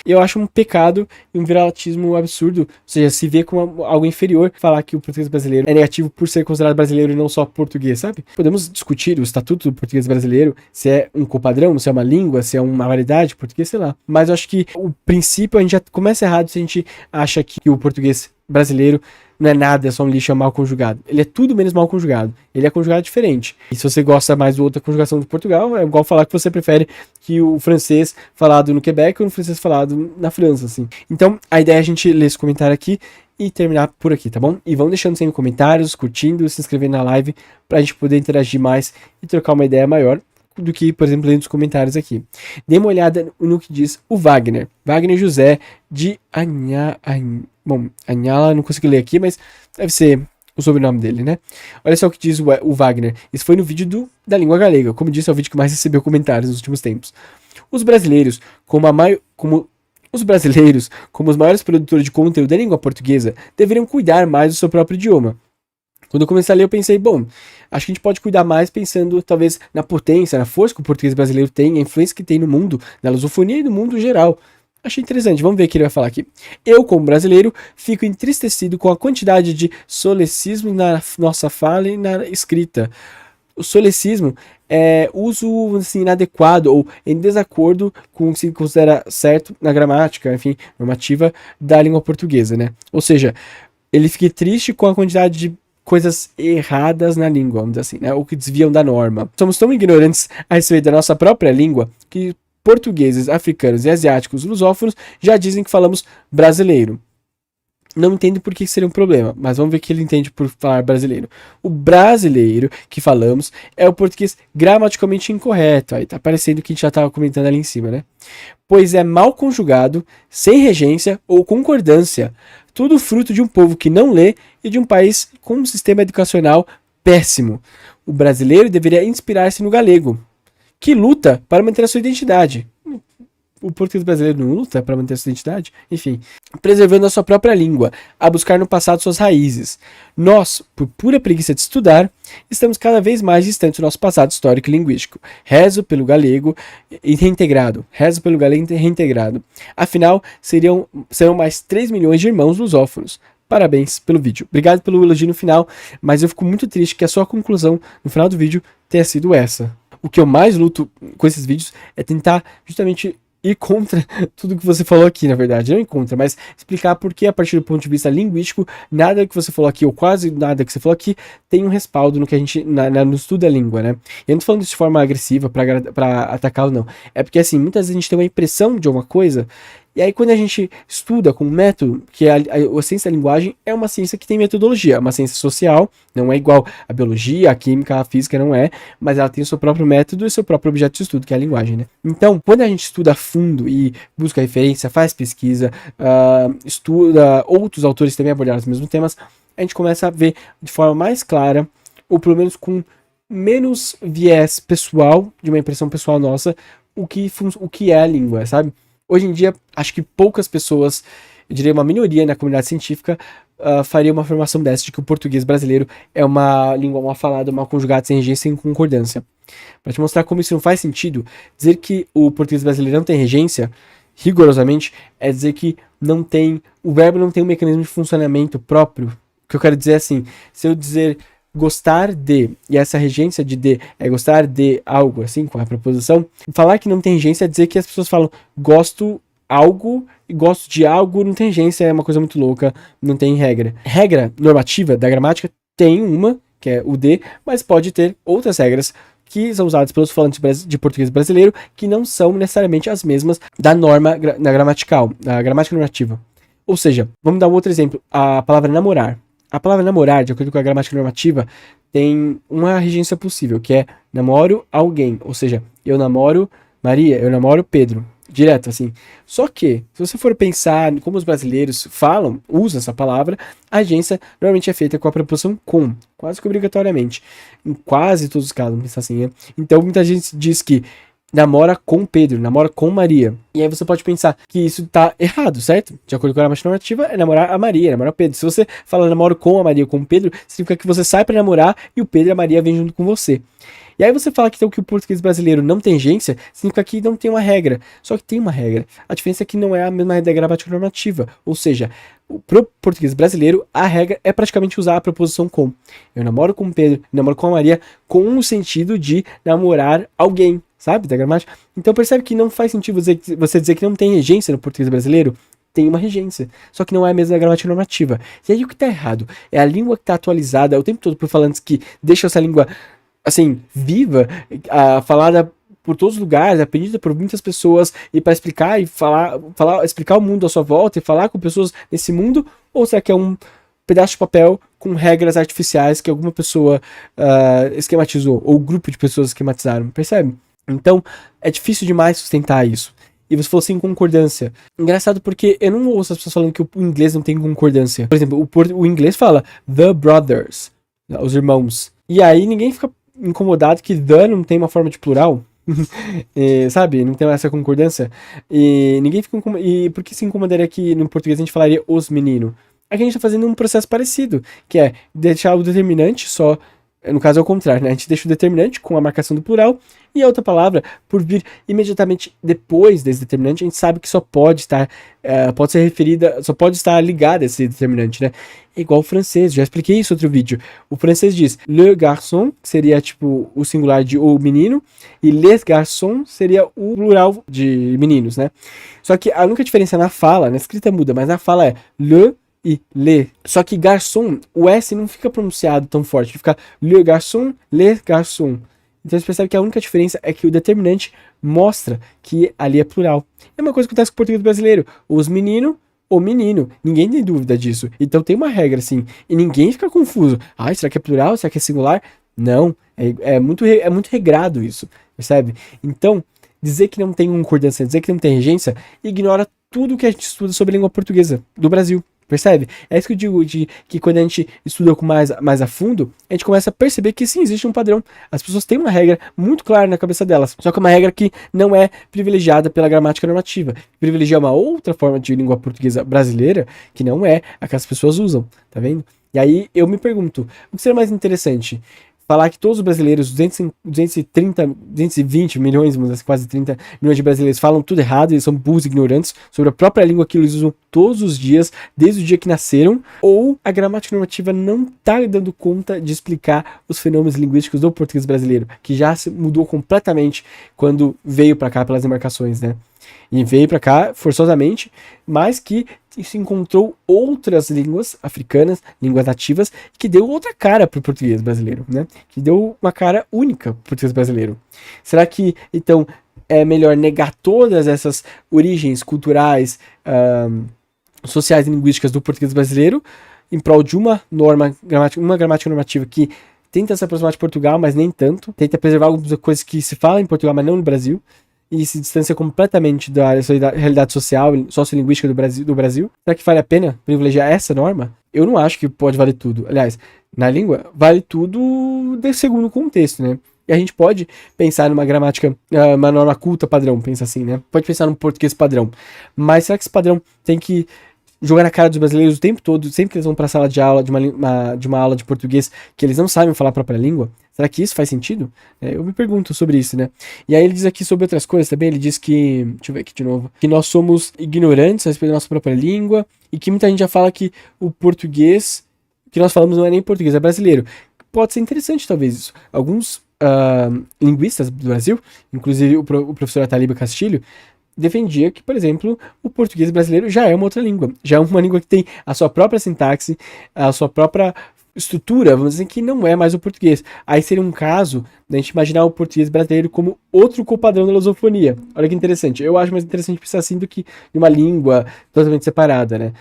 E eu acho um pecado e um viralatismo absurdo, ou seja, se vê como algo inferior falar que o português brasileiro é negativo por ser considerado brasileiro e não só português, sabe? Podemos discutir o estatuto do português brasileiro, se é um copadrão, se é uma língua, se é uma variedade português, sei lá. Mas eu acho que o princípio a gente já começa errado se a gente acha que o português brasileiro não é nada, é só um lixo, é mal conjugado. Ele é tudo menos mal conjugado. Ele é conjugado diferente. E se você gosta mais da outra conjugação do Portugal, é igual falar que você prefere que o francês falado no Quebec ou o francês falado na França, assim. Então, a ideia é a gente ler esse comentário aqui e terminar por aqui, tá bom? E vão deixando sempre comentários, curtindo, se inscrevendo na live, pra gente poder interagir mais e trocar uma ideia maior do que, por exemplo, lendo os comentários aqui. Dê uma olhada no que diz o Wagner. Wagner José de Anhala, não consegui ler aqui, mas deve ser o sobrenome dele, né? Olha só o que diz o Wagner. Isso foi no vídeo da língua galega. Como disse, é o vídeo que mais recebeu comentários nos últimos tempos. Os brasileiros, como os maiores produtores de conteúdo da língua portuguesa, deveriam cuidar mais do seu próprio idioma. Quando eu comecei a ler, eu pensei, bom, acho que a gente pode cuidar mais pensando, talvez, na potência, na força que o português brasileiro tem, a influência que tem no mundo, na lusofonia e no mundo geral. Achei interessante, vamos ver o que ele vai falar aqui. Eu, como brasileiro, fico entristecido com a quantidade de solecismo na nossa fala e na escrita. O solecismo é uso assim, inadequado ou em desacordo com o que se considera certo na gramática, enfim, normativa da língua portuguesa, né? Ou seja, ele fica triste com a quantidade de coisas erradas na língua, vamos dizer assim, né? Ou que desviam da norma. Somos tão ignorantes a respeito da nossa própria língua que portugueses, africanos e asiáticos lusófonos já dizem que falamos brasileiro. Não entendo por que seria um problema, mas vamos ver o que ele entende por falar brasileiro. O brasileiro que falamos é o português gramaticalmente incorreto. Aí tá parecendo que a gente já estava comentando ali em cima, né? Pois é mal conjugado, sem regência ou concordância. Tudo fruto de um povo que não lê e de um país com um sistema educacional péssimo. O brasileiro deveria inspirar-se no galego, que luta para manter a sua identidade. O português brasileiro não luta para manter a sua identidade? Enfim, preservando a sua própria língua, a buscar no passado suas raízes. Nós, por pura preguiça de estudar, estamos cada vez mais distantes do nosso passado histórico e linguístico. Rezo pelo galego reintegrado. Afinal, serão mais 3 milhões de irmãos lusófonos. Parabéns pelo vídeo. Obrigado pelo elogio no final, mas eu fico muito triste que a sua conclusão no final do vídeo tenha sido essa. O que eu mais luto com esses vídeos é tentar justamente ir contra tudo que você falou aqui, na verdade. Não ir contra, mas explicar por que, a partir do ponto de vista linguístico, nada que você falou aqui, ou quase nada que você falou aqui, tem um respaldo no que a gente, no estudo da língua, né? E eu não tô falando isso de forma agressiva pra atacá-lo, não. É porque, assim, muitas vezes a gente tem uma impressão de uma coisa, e aí quando a gente estuda com um método, que é a ciência da linguagem é uma ciência que tem metodologia, é uma ciência social, não é igual a biologia, a química, a física, não é, mas ela tem o seu próprio método e o seu próprio objeto de estudo, que é a linguagem, né? Então, quando a gente estuda a fundo e busca referência, faz pesquisa, estuda outros autores que também abordaram os mesmos temas, a gente começa a ver de forma mais clara, ou pelo menos com menos viés pessoal, de uma impressão pessoal nossa, o que é a língua, sabe? Hoje em dia, acho que poucas pessoas, eu diria uma minoria na comunidade científica, faria uma afirmação dessa, de que o português brasileiro é uma língua mal falada, mal conjugada, sem regência, sem concordância. Para te mostrar como isso não faz sentido, dizer que o português brasileiro não tem regência, rigorosamente, é dizer que o verbo não tem um mecanismo de funcionamento próprio. O que eu quero dizer é assim, se eu dizer gostar de, e essa regência de é gostar de algo, assim, com a preposição, falar que não tem regência é dizer que as pessoas falam gosto algo e gosto de algo, não tem regência, é uma coisa muito louca, não tem regra. Regra normativa da gramática tem uma, que é o de, mas pode ter outras regras que são usadas pelos falantes de português brasileiro, que não são necessariamente as mesmas da norma na gramatical, da gramática normativa. Ou seja, vamos dar um outro exemplo, a palavra namorar. A palavra namorar, de acordo com a gramática normativa, tem uma regência possível, que é namoro alguém. Ou seja, eu namoro Maria, eu namoro Pedro. Direto, assim. Só que, se você for pensar como os brasileiros usam essa palavra, a regência normalmente é feita com a preposição com, quase que obrigatoriamente. Em quase todos os casos, vamos pensar assim, né? Então, muita gente diz que namora com Pedro, namora com Maria. E aí você pode pensar que isso tá errado, certo? De acordo com a gramática normativa, é namorar a Maria, namorar o Pedro. Se você fala namoro com a Maria ou com o Pedro, significa que você sai pra namorar e o Pedro e a Maria vêm junto com você. E aí você fala que, então, que o português brasileiro não tem regência, significa que não tem uma regra. Só que tem uma regra. A diferença é que não é a mesma regra gramática normativa. Ou seja, pro português brasileiro, a regra é praticamente usar a preposição com. Eu namoro com o Pedro, eu namoro com a Maria, com o sentido de namorar alguém, sabe, da gramática. Então percebe que não faz sentido você dizer que não tem regência no português brasileiro. Tem uma regência, só que não é a mesma gramática normativa. E aí o que tá errado? É a língua que tá atualizada o tempo todo por falantes que deixam essa língua, assim, viva, falada por todos os lugares, aprendida por muitas pessoas, e para explicar e explicar o mundo à sua volta e falar com pessoas nesse mundo, ou será que é um pedaço de papel com regras artificiais que alguma pessoa esquematizou, ou um grupo de pessoas esquematizaram, percebe? Então, é difícil demais sustentar isso. E você falou assim, concordância. Engraçado porque eu não ouço as pessoas falando que o inglês não tem concordância. Por exemplo, o inglês fala the brothers, os irmãos. E aí ninguém fica incomodado que the não tem uma forma de plural. Sabe? Não tem essa concordância. E ninguém fica incomodado. E por que se incomodaria que no português a gente falaria os meninos? Aqui a gente tá fazendo um processo parecido, que é deixar o determinante só. No caso é o contrário, né? A gente deixa o determinante com a marcação do plural e a outra palavra, por vir imediatamente depois desse determinante, a gente sabe que só pode estar, pode ser referida, só pode estar ligada a esse determinante, né? É igual o francês, já expliquei isso em outro vídeo. O francês diz le garçon, que seria tipo o singular de o menino, e les garçons seria o plural de meninos, né? Só que a única diferença na fala, na escrita muda, mas na fala é le e le. Só que garçom, o S não fica pronunciado tão forte, fica le garçon, les garçons. Então você percebe que a única diferença é que o determinante mostra que ali é plural. É uma coisa que acontece com o português brasileiro. Os menino, o menino. Ninguém tem dúvida disso. Então tem uma regra assim. E ninguém fica confuso. Ai, será que é plural? Será que é singular? Não. É muito regrado isso. Percebe? Então, dizer que não tem concordância, dizer que não tem regência, ignora tudo que a gente estuda sobre a língua portuguesa do Brasil. Percebe? É isso que eu digo, que quando a gente estuda com mais a fundo, a gente começa a perceber que sim, existe um padrão. As pessoas têm uma regra muito clara na cabeça delas, só que é uma regra que não é privilegiada pela gramática normativa. Privilegia uma outra forma de língua portuguesa brasileira, que não é a que as pessoas usam, tá vendo? E aí eu me pergunto, o que seria mais interessante? Falar que todos os brasileiros, 220 milhões, quase 30 milhões de brasileiros falam tudo errado, eles são burros e ignorantes sobre a própria língua que eles usam todos os dias, desde o dia que nasceram, ou a gramática normativa não está dando conta de explicar os fenômenos linguísticos do português brasileiro, que já se mudou completamente quando veio para cá pelas embarcações, né? E veio para cá forçosamente, mas que se encontrou outras línguas africanas, línguas nativas, que deu outra cara para o português brasileiro, né? Que deu uma cara única para o português brasileiro. Será que, então, é melhor negar todas essas origens culturais, sociais e linguísticas do português brasileiro em prol de uma gramática normativa que tenta se aproximar de Portugal, mas nem tanto, tenta preservar algumas coisas que se falam em Portugal, mas não no Brasil, e se distancia completamente da realidade social e sociolinguística do Brasil? Será que vale a pena privilegiar essa norma? Eu não acho que pode valer tudo. Aliás, na língua, vale tudo segundo o contexto, né? E a gente pode pensar numa gramática, uma norma culta padrão, pensa assim, né? Pode pensar num português padrão. Mas será que esse padrão tem que jogar na cara dos brasileiros o tempo todo, sempre que eles vão para a sala de aula, de uma aula de português, que eles não sabem falar a própria língua? Será que isso faz sentido? Eu me pergunto sobre isso, né? E aí ele diz aqui sobre outras coisas também, ele diz que, deixa eu ver aqui de novo, que nós somos ignorantes a respeito da nossa própria língua, e que muita gente já fala que o português que nós falamos não é nem português, é brasileiro. Pode ser interessante talvez isso. Alguns linguistas do Brasil, inclusive o professor Ataliba Castilho, defendia que, por exemplo, o português brasileiro já é uma outra língua. Já é uma língua que tem a sua própria sintaxe, a sua própria estrutura, vamos dizer, que não é mais o português. Aí seria um caso da gente imaginar o português brasileiro como outro copadrão da lusofonia. Olha que interessante. Eu acho mais interessante pensar assim do que em uma língua totalmente separada, né?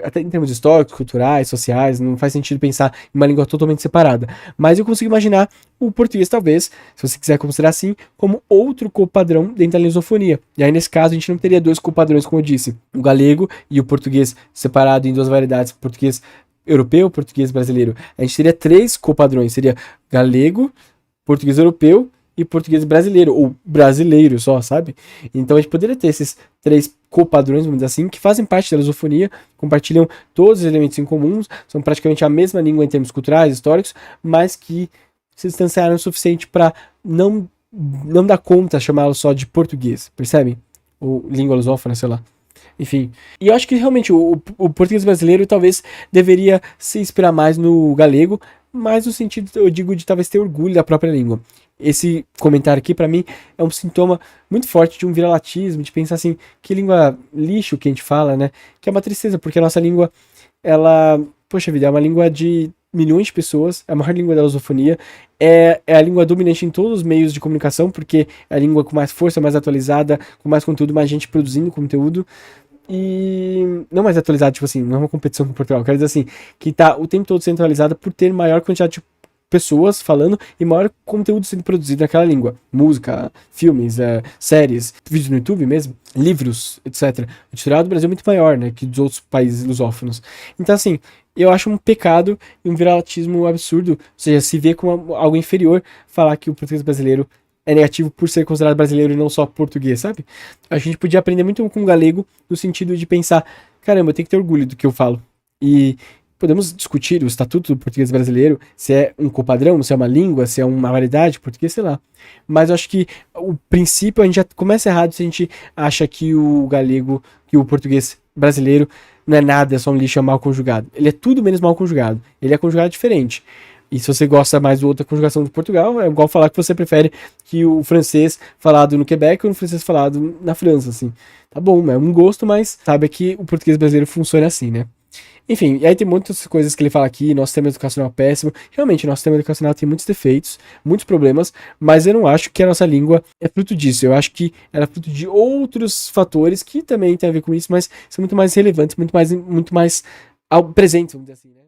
Até em termos históricos, culturais, sociais, não faz sentido pensar em uma língua totalmente separada. Mas eu consigo imaginar o português, talvez, se você quiser considerar assim, como outro copadrão dentro da lusofonia. E aí, nesse caso, a gente não teria dois copadrões, como eu disse, o galego e o português separado em duas variedades, português europeu, português brasileiro. A gente teria três copadrões, seria galego, português europeu e português brasileiro, ou brasileiro só, sabe? Então a gente poderia ter esses três copadrões, vamos dizer assim, que fazem parte da lusofonia, compartilham todos os elementos em comuns, são praticamente a mesma língua em termos culturais, históricos, mas que se distanciaram o suficiente para não dar conta chamá-lo só de português, percebem? Ou língua lusófona, sei lá. Enfim. E eu acho que realmente o português brasileiro talvez deveria se inspirar mais no galego, mas no sentido, eu digo, de talvez ter orgulho da própria língua. Esse comentário aqui, pra mim, é um sintoma muito forte de um viralatismo, de pensar assim, que língua lixo que a gente fala, né? Que é uma tristeza, porque a nossa língua, ela, poxa vida, é uma língua de milhões de pessoas, é a maior língua da lusofonia, é a língua dominante em todos os meios de comunicação, porque é a língua com mais força, mais atualizada, com mais conteúdo, mais gente produzindo conteúdo. E não mais atualizado, tipo assim, não é uma competição com Portugal, quero dizer assim, que tá o tempo todo centralizada por ter maior quantidade de pessoas falando e maior conteúdo sendo produzido naquela língua. Música, filmes, séries, vídeos no YouTube mesmo, livros, etc. O editorial do Brasil é muito maior, né, que dos outros países lusófonos. Então, assim, eu acho um pecado e um viralatismo absurdo, ou seja, se vê como algo inferior falar que o português brasileiro é negativo por ser considerado brasileiro e não só português, sabe? A gente podia aprender muito com o galego no sentido de pensar, caramba, eu tenho que ter orgulho do que eu falo. E podemos discutir o estatuto do português brasileiro, se é um copadrão, se é uma língua, se é uma variedade português, sei lá. Mas eu acho que o princípio a gente já começa errado se a gente acha que o galego, que o português brasileiro não é nada, é só um lixo, é mal conjugado. Ele é tudo menos mal conjugado. Ele é conjugado diferente. E se você gosta mais da outra conjugação de Portugal, é igual falar que você prefere que o francês falado no Quebec ou o francês falado na França, assim. Tá bom, é um gosto, mas sabe que o português brasileiro funciona assim, né? Enfim, e aí tem muitas coisas que ele fala aqui, nosso sistema educacional é péssimo. Realmente, nosso sistema educacional tem muitos defeitos, muitos problemas, mas eu não acho que a nossa língua é fruto disso. Eu acho que ela é fruto de outros fatores que também tem a ver com isso, mas são muito mais relevantes, muito mais presentes, vamos dizer assim, né?